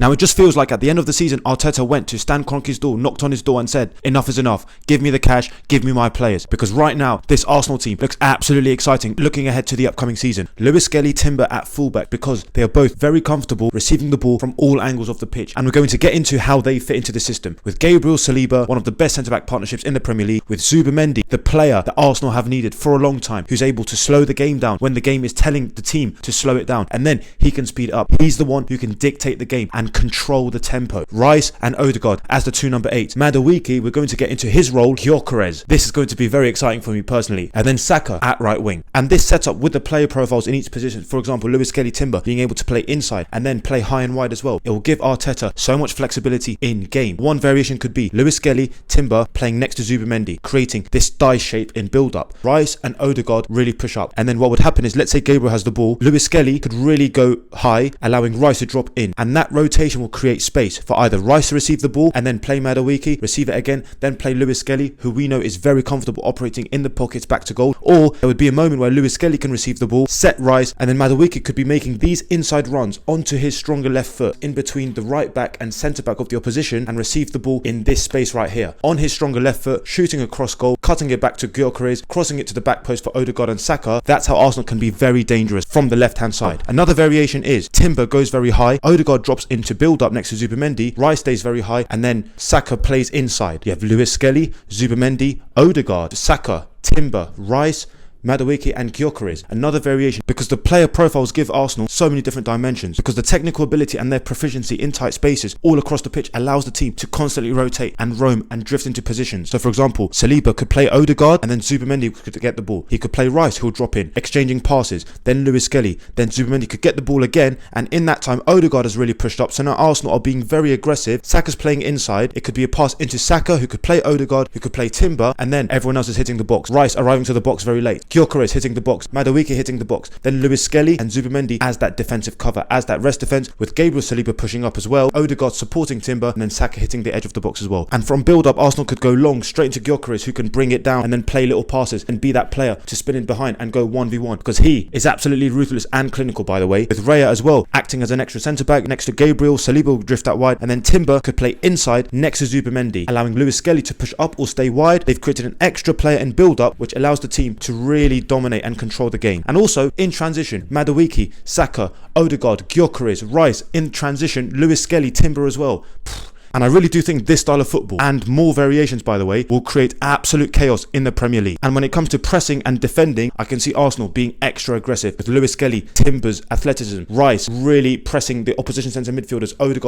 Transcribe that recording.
Now it just feels like at the end of the season, Arteta went to Stan Kroenke's door, knocked on his door and said, enough is enough, give me the cash, give me my players. Because right now, this Arsenal team looks absolutely exciting looking ahead to the upcoming season. Lewis Skelly, Timber at fullback, because they are both very comfortable receiving the ball from all angles of the pitch. And we're going to get into how they fit into the system. With Gabriel Saliba, one of the best centre-back partnerships in the Premier League, with Zubimendi, the player that Arsenal have needed for a long time, who's able to slow the game down when the game is telling the team to slow it down, and then he can speed it up. He's the one who can dictate the game and control the tempo. Rice and Odegaard as the two number 8s. Madueke, we're going to get into his role, Gyökeres. This is going to be very exciting for me personally. And then Saka at right wing. And this setup with the player profiles in each position, for example, Lewis Skelly, Timber being able to play inside and then play high and wide as well. It will give Arteta so much flexibility in game. One variation could be Lewis Skelly, Timber playing next to Zubimendi, creating this die shape in build-up. Rice and Odegaard really push up. And then what would happen is, let's say Gabriel has the ball, Lewis Skelly could really go high, allowing Rice to drop in. And that rotation will create space for either Rice to receive the ball and then play Madueke, receive it again, then play Lewis Skelly, who we know is very comfortable operating in the pockets back to goal. Or there would be a moment where Lewis Skelly can receive the ball, set Rice, and then Madueke could be making these inside runs onto his stronger left foot in between the right back and centre back of the opposition and receive the ball in this space right here. On his stronger left foot, shooting across goal, cutting it back to Gyökeres, crossing it to the back post for Odegaard and Saka. That's how Arsenal can be very dangerous from the left hand side. Another variation is Timber goes very high, Odegaard drops into build up next to Zubimendi, Rice stays very high, and then Saka plays inside. You have Lewis Skelly, Zubimendi, Odegaard, Saka, Timber, Rice, Madueke and Gyökeres. Another variation, because the player profiles give Arsenal so many different dimensions, because the technical ability and their proficiency in tight spaces all across the pitch allows the team to constantly rotate and roam and drift into positions. So for example, Saliba could play Odegaard and then Zubimendi could get the ball. He could play Rice, who'll drop in, exchanging passes, then Lewis Skelly, then Zubimendi could get the ball again, and in that time Odegaard has really pushed up. So now Arsenal are being very aggressive. Saka's playing inside. It could be a pass into Saka, who could play Odegaard, who could play Timber, and then everyone else is hitting the box. Rice arriving to the box very late. Gyökeres hitting the box, Madueke hitting the box, then Lewis Skelly and Zubimendi as that defensive cover, as that rest defense, with Gabriel Saliba pushing up as well, Odegaard supporting Timber, and then Saka hitting the edge of the box as well. And from build up, Arsenal could go long straight into Gyökeres, who can bring it down and then play little passes and be that player to spin in behind and go 1v1, because he is absolutely ruthless and clinical, by the way, with Raya as well acting as an extra centre back next to Gabriel. Saliba will drift out wide, and then Timber could play inside next to Zubimendi, allowing Lewis Skelly to push up or stay wide. They've created an extra player in build up, which allows the team to really dominate and control the game. And also in transition, Madueke, Saka, Odegaard, Gyökeres, Rice in transition, Lewis Skelly, Timber as well. And I really do think this style of football, and more variations by the way, will create absolute chaos in the Premier League. And when it comes to pressing and defending, I can see Arsenal being extra aggressive with Lewis Skelly, Timber's athleticism, Rice really pressing the opposition centre midfielders, Odegaard